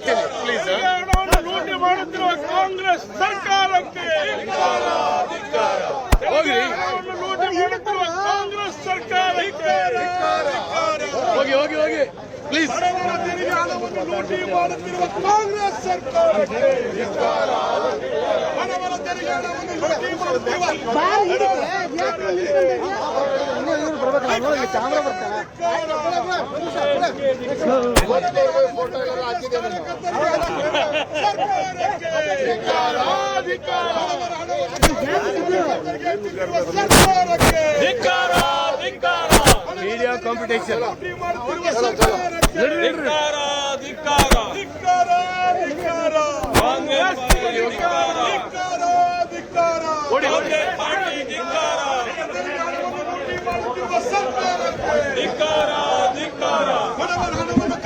ಹೇಳ್ತೀನಿ ಪ್ಲೀಸ್. ಲೂಟಿ ಮಾಡುತ್ತಿರುವ ಕಾಂಗ್ರೆಸ್ ಸರ್ಕಾರಕ್ಕೆ ಹೋಗ್ರಿ, ಲೂಟಿ ಮಾಡುತ್ತಿರುವ ಕಾಂಗ್ರೆಸ್ ಸರ್ಕಾರಕ್ಕೆ ಹೋಗಿ ಹೋಗಿ ಹೋಗಿ ಪ್ಲೀಸ್. ಬಡವರ ತೆರಿಗೆ ಹಣವನ್ನು ಲೂಟಿ ಮಾಡುತ್ತಿರುವ ಕಾಂಗ್ರೆಸ್ ಸರ್ಕಾರಕ್ಕೆ ಬಡವರ ತೆರಿಗೆ ಹಣವನ್ನು ಲೂಟಿ ಮಾಡುತ್ತಿರುವ ಮೀಡಿಯಾ ಕಾಂಪಿಟೇಷನ್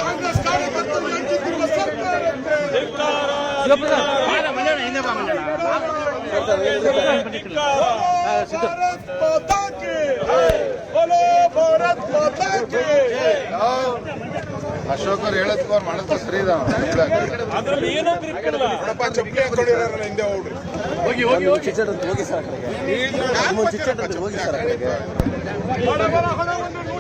ಕಾಂಗ್ರೆಸ್ ಕಾರ್ಯಕರ್ತರು ಹಂಚುತ್ತಿರುವ ಸರ್ಕಾರಕ್ಕೆ ಅಶೋಕರ್ ಹೇಳೋದಕ್ಕೆ ಅವ್ರು ಮಾಡೋದು ಸರಿ ಅದ್ರಲ್ಲಿ ಏನೋ ಚಪ್ಪಲಿ ಹಾಕೊಂಡಿರೋಲ್ಲ ಹಿಂದೆ ಹೋಗ್ರಿ. ಹೋಗಿ ಹೋಗಿ ಹೋಗಿ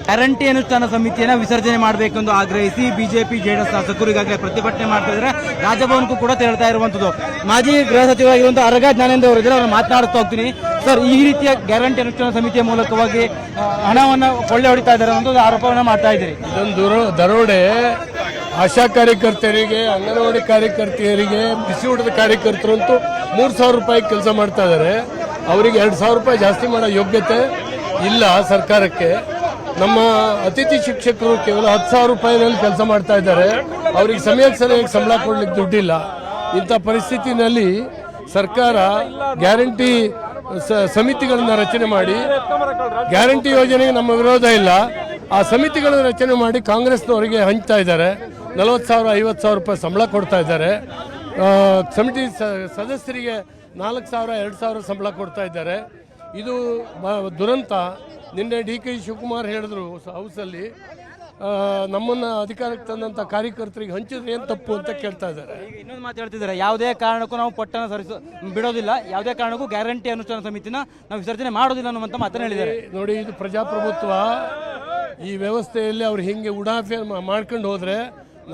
ಗ್ಯಾರಂಟಿ ಅನುಷ್ಠಾನ ಸಮಿತಿಯನ್ನು ವಿಸರ್ಜನೆ ಮಾಡಬೇಕೆಂದು ಆಗ್ರಹಿಸಿ ಬಿಜೆಪಿ ಜೆಡಿಎಸ್ ಶಾಸಕರು ಈಗಾಗಲೇ ಪ್ರತಿಭಟನೆ ಮಾಡ್ತಾ ಇದ್ದಾರೆ. ರಾಜಭವನಕ್ಕೂ ಕೂಡ ತೆರಳ್ತಾ ಇರುವಂತದ್ದು. ಮಾಜಿ ಗೃಹ ಸಚಿವರಾಗಿರುವಂತಹ ಅರಗ ಜ್ಞಾನೇಂದ್ರ ಅವರು ಇದ್ದಾರೆ, ಅವ್ರನ್ನ ಮಾತನಾಡುತ್ತಾ ಹೋಗ್ತೀನಿ. ಸರ್, ಈ ರೀತಿಯ ಗ್ಯಾರಂಟಿ ಅನುಷ್ಠಾನ ಸಮಿತಿಯ ಮೂಲಕವಾಗಿ ಹಣವನ್ನು ಕೊಳ್ಳೆ ಹೊಡಿತಾ ಇದ್ದಾರೆ ಅನ್ನೋದು ಆರೋಪವನ್ನು ಮಾಡ್ತಾ ಇದ್ದೀರಿ. ಇದೊಂದು ದರೋಡೆ. ಆಶಾ ಕಾರ್ಯಕರ್ತೆಯರಿಗೆ, ಅಂಗನವಾಡಿ ಕಾರ್ಯಕರ್ತೆಯರಿಗೆ, ಬಿಸಿ ಊಟದ ಕಾರ್ಯಕರ್ತರು ಅಂತೂ 3,000 ರೂಪಾಯಿ ಕೆಲಸ ಮಾಡ್ತಾ ಇದ್ದಾರೆ. ಅವರಿಗೆ 2,000 ರೂಪಾಯಿ ಜಾಸ್ತಿ ಮಾಡೋ ಯೋಗ್ಯತೆ ಇಲ್ಲ ಸರ್ಕಾರಕ್ಕೆ. ನಮ್ಮ ಅತಿಥಿ ಶಿಕ್ಷಕರು ಕೇವಲ 10,000 ರೂಪಾಯಿನಲ್ಲಿ ಕೆಲಸ ಮಾಡ್ತಾ ಇದ್ದಾರೆ. ಅವರಿಗೆ ಸಮಯಕ್ಕೆ ಸರಿಯಾಗಿ ಸಂಬಳ ಕೊಡ್ಲಿಕ್ಕೆ ದುಡ್ಡಿಲ್ಲ. ಇಂಥ ಪರಿಸ್ಥಿತಿನಲ್ಲಿ ಸರ್ಕಾರ ಗ್ಯಾರಂಟಿ ಸಮಿತಿಗಳನ್ನ ರಚನೆ ಮಾಡಿ, ಗ್ಯಾರಂಟಿ ಯೋಜನೆಗೆ ನಮ್ಮ ವಿರೋಧ ಇಲ್ಲ, ಆ ಸಮಿತಿಗಳನ್ನು ರಚನೆ ಮಾಡಿ ಕಾಂಗ್ರೆಸ್ನವರಿಗೆ ಹಂಚ್ತಾ ಇದ್ದಾರೆ. 40,000 50,000 ರೂಪಾಯಿ ಸಂಬಳ ಕೊಡ್ತಾ ಇದ್ದಾರೆ. ಸಮಿತಿ ಸದಸ್ಯರಿಗೆ 4,000 2,000 ಸಂಬಳ ಕೊಡ್ತಾ ಇದ್ದಾರೆ. ಇದು ದುರಂತ. ನಿನ್ನೆ DK ಶಿವಕುಮಾರ್ ಹೇಳಿದ್ರು ಹೌಸಲ್ಲಿ, ನಮ್ಮನ್ನ ಅಧಿಕಾರಕ್ಕೆ ತಂದಂತ ಕಾರ್ಯಕರ್ತರಿಗೆ ಹಂಚಿದ್ರೆ ಏನು ತಪ್ಪು ಅಂತ ಕೇಳ್ತಾ ಇದ್ದಾರೆ. ಇನ್ನೊಂದು ಮಾತು ಹೇಳ್ತಿದ್ದಾರೆ, ಯಾವುದೇ ಕಾರಣಕ್ಕೂ ನಾವು ಪಟ್ಟಣ ಬಿಡೋದಿಲ್ಲ, ಯಾವುದೇ ಕಾರಣಕ್ಕೂ ಗ್ಯಾರಂಟಿ ಅನುಷ್ಠಾನ ಸಮಿತಿನ ನಾವು ವಿಸರ್ಜನೆ ಮಾಡೋದಿಲ್ಲ ಅನ್ನುವಂತ ಮಾತನ್ನು ಹೇಳಿದ್ದಾರೆ. ನೋಡಿ, ಇದು ಪ್ರಜಾಪ್ರಭುತ್ವ. ಈ ವ್ಯವಸ್ಥೆಯಲ್ಲಿ ಅವ್ರು ಹಿಂಗೆ ಉಡಾಫೆ ಮಾಡ್ಕೊಂಡು ಹೋದ್ರೆ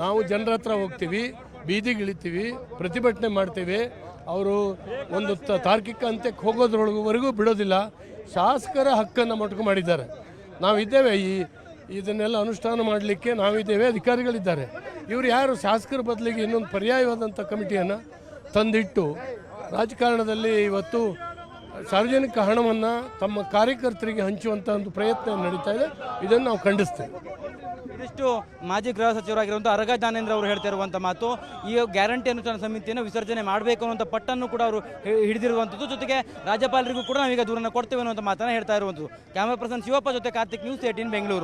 ನಾವು ಜನರ ಹತ್ರ ಹೋಗ್ತೀವಿ, ಬೀದಿಗಿಳಿತೀವಿ, ಪ್ರತಿಭಟನೆ ಮಾಡ್ತೀವಿ. ಅವರು ಒಂದು ತಾರ್ಕಿಕ ಅಂತ್ಯಕ್ಕೆ ಹೋಗೋದ್ರೊಳವರೆಗೂ ಬಿಡೋದಿಲ್ಲ. ಶಾಸಕರ ಹಕ್ಕನ್ನು ಮೊಟಕು ಮಾಡಿದ್ದಾರೆ. ನಾವಿದ್ದೇವೆ, ಇದನ್ನೆಲ್ಲ ಅನುಷ್ಠಾನ ಮಾಡಲಿಕ್ಕೆ ನಾವಿದ್ದೇವೆ, ಅಧಿಕಾರಿಗಳಿದ್ದಾರೆ. ಇವರು ಯಾರು ಶಾಸಕರ ಬದಲಿಗೆ ಇನ್ನೊಂದು ಪರ್ಯಾಯವಾದಂಥ ಕಮಿಟಿಯನ್ನು ತಂದಿಟ್ಟು ರಾಜಕಾರಣದಲ್ಲಿ ಇವತ್ತು ಸಾರ್ವಜನಿಕ ಹಣವನ್ನು ತಮ್ಮ ಕಾರ್ಯಕರ್ತರಿಗೆ ಹಂಚುವಂಥ ಒಂದು ಪ್ರಯತ್ನ ನಡೀತಾ ಇದೆ. ಇದನ್ನು ನಾವು ಖಂಡಿಸ್ತೇವೆ. ಇದಿಷ್ಟು ಮಾಜಿ ಗೃಹ ಸಚಿವರಾಗಿರುವಂಥ ಅರಗ ಜ್ಞಾನೇಂದ್ರ ಅವರು ಹೇಳ್ತಾ ಇರುವಂಥ ಮಾತು. ಈ ಗ್ಯಾರಂಟಿ ಅನುಷ್ಠಾನ ಸಮಿತಿಯನ್ನು ವಿಸರ್ಜನೆ ಮಾಡಬೇಕು ಅನ್ನುವಂಥ ಪಟ್ಟನ್ನು ಕೂಡ ಅವರು ಹಿಡಿದಿರುವಂಥದ್ದು. ಜೊತೆಗೆ ರಾಜ್ಯಪಾಲರಿಗೂ ಕೂಡ ನಾವೀಗ ದೂರನ್ನು ಕೊಡ್ತೇವೆ ಅನ್ನುವಂಥ ಮಾತನ್ನು ಹೇಳ್ತಾ ಇರುವಂಥದ್ದು. ಕ್ಯಾಮರಾ ಪರ್ಸನ್ ಶಿವಪ್ಪ ಜೊತೆ ಕಾರ್ತಿಕ್, News 18 ಬೆಂಗಳೂರು.